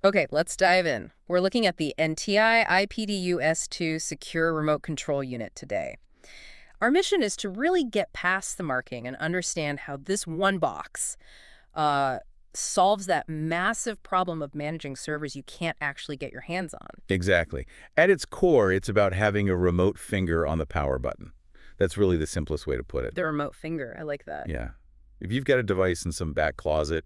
Okay, let's dive in. We're looking at the NTI IPDU-S2 Secure Remote Control Unit today. Our mission is to really get past the marking and understand how this one box uh, solves that massive problem of managing servers you can't actually get your hands on. Exactly. At its core, it's about having a remote finger on the power button. That's really the simplest way to put it. The remote finger, I like that. Yeah. If you've got a device in some back closet,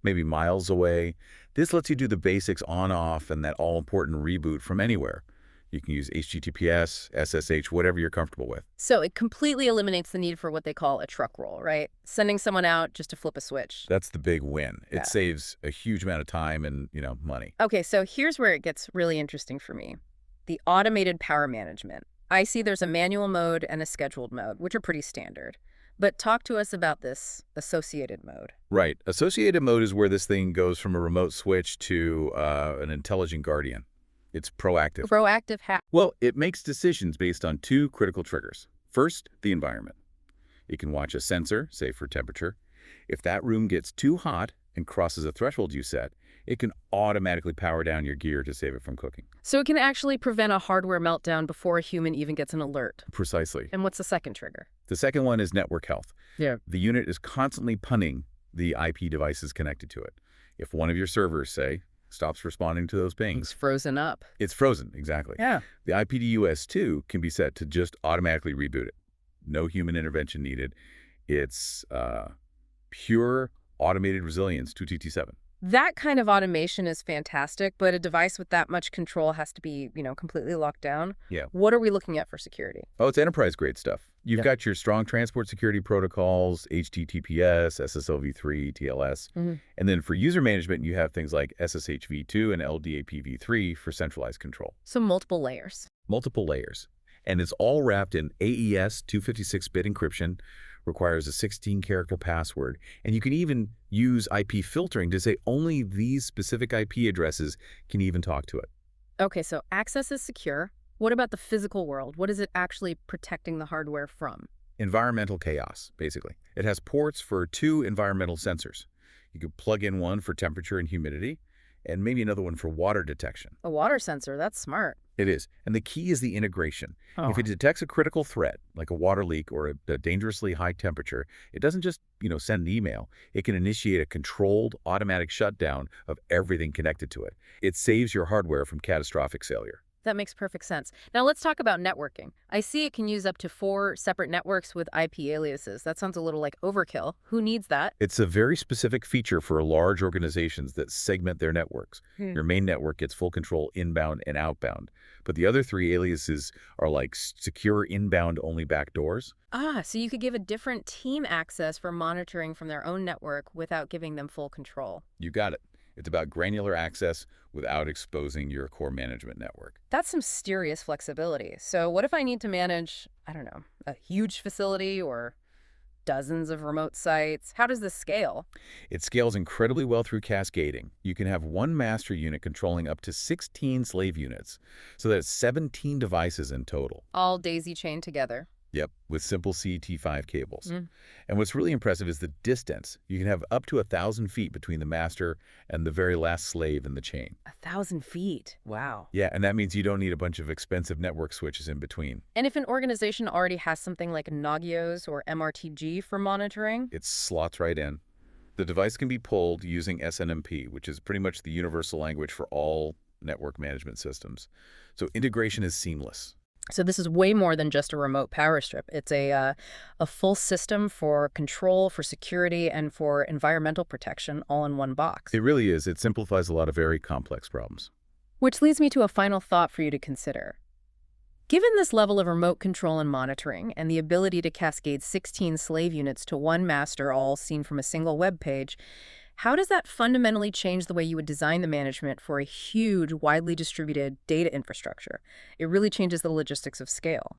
maybe miles away, this lets you do the basics on-off and that all-important reboot from anywhere. You can use HDTPS, SSH, whatever you're comfortable with. So it completely eliminates the need for what they call a truck roll, right? Sending someone out just to flip a switch. That's the big win. Yeah. It saves a huge amount of time and, money. Okay, so here's where it gets really interesting for me. The automated power management. I see there's a manual mode and a scheduled mode, which are pretty standard. But talk to us about this associated mode. Right. Associated mode is where this thing goes from a remote switch to an intelligent guardian. It's proactive. Proactive hack. Well, it makes decisions based on two critical triggers. First, the environment. It can watch a sensor, say for temperature. If that room gets too hot and crosses a threshold you set, it can automatically power down your gear to save it from cooking. So it can actually prevent a hardware meltdown before a human even gets an alert. Precisely. And what's the second trigger? The second one is network health. Yeah. The unit is constantly punning the IP devices connected to it. If one of your servers, say, stops responding to those pings, It's frozen up. it's frozen, exactly. Yeah. The IPDU-S2 can be set to just automatically reboot it. No human intervention needed. It's pure automated resilience 2TT7. That kind of automation is fantastic, but a device with that much control has to be, completely locked down. Yeah. What are we looking at for security? Oh, it's enterprise-grade stuff. You've Yeah. got your strong transport security protocols, HDTPS, SSL-v3, TLS. Mm-hmm. And then for user management, you have things like SSH-v2 and LDAP v3 for centralized control. So multiple layers. Multiple layers. And it's all wrapped in AES 256-bit encryption, requires a 16-character password. And you can even use IP filtering to say only these specific IP addresses can even talk to it. Okay, so access is secure. What about the physical world? What is it actually protecting the hardware from? Environmental chaos, basically. It has ports for two environmental sensors. You could plug in one for temperature and humidity, and maybe another one for water detection. A water sensor, that's smart. It is. And the key is the integration. Oh. If it detects a critical threat, like a water leak or a dangerously high temperature, it doesn't just, send an email. It can initiate a controlled automatic shutdown of everything connected to it. It saves your hardware from catastrophic failure. That makes perfect sense. Now let's talk about networking. I see it can use up to 4 separate networks with IP aliases. That sounds a little like overkill. Who needs that? It's a very specific feature for large organizations that segment their networks. Your main network gets full control inbound and outbound. But the other 3 aliases are like secure inbound only backdoors. So you could give a different team access for monitoring from their own network without giving them full control. You got it. It's about granular access without exposing your core management network. That's some serious flexibility. So what if I need to manage, a huge facility or dozens of remote sites? How does this scale? It scales incredibly well through cascading. You can have one master unit controlling up to 16 slave units, so that's 17 devices in total. All daisy-chained together. Yep, with simple CT5 cables. And what's really impressive is the distance. You can have up to 1,000 feet between the master and the very last slave in the chain. 1,000 feet. Wow. Yeah, and that means you don't need a bunch of expensive network switches in between. And if an organization already has something like Nagios or MRTG for monitoring? It slots right in. The device can be pulled using SNMP, which is pretty much the universal language for all network management systems. So integration is seamless. So this is way more than just a remote power strip. It's a full system for control, for security, and for environmental protection all in one box. It really is. It simplifies a lot of very complex problems. Which leads me to a final thought for you to consider. Given this level of remote control and monitoring and the ability to cascade 16 slave units to one master all seen from a single web page, how does that fundamentally change the way you would design the management for a huge, widely distributed data infrastructure? It really changes the logistics of scale.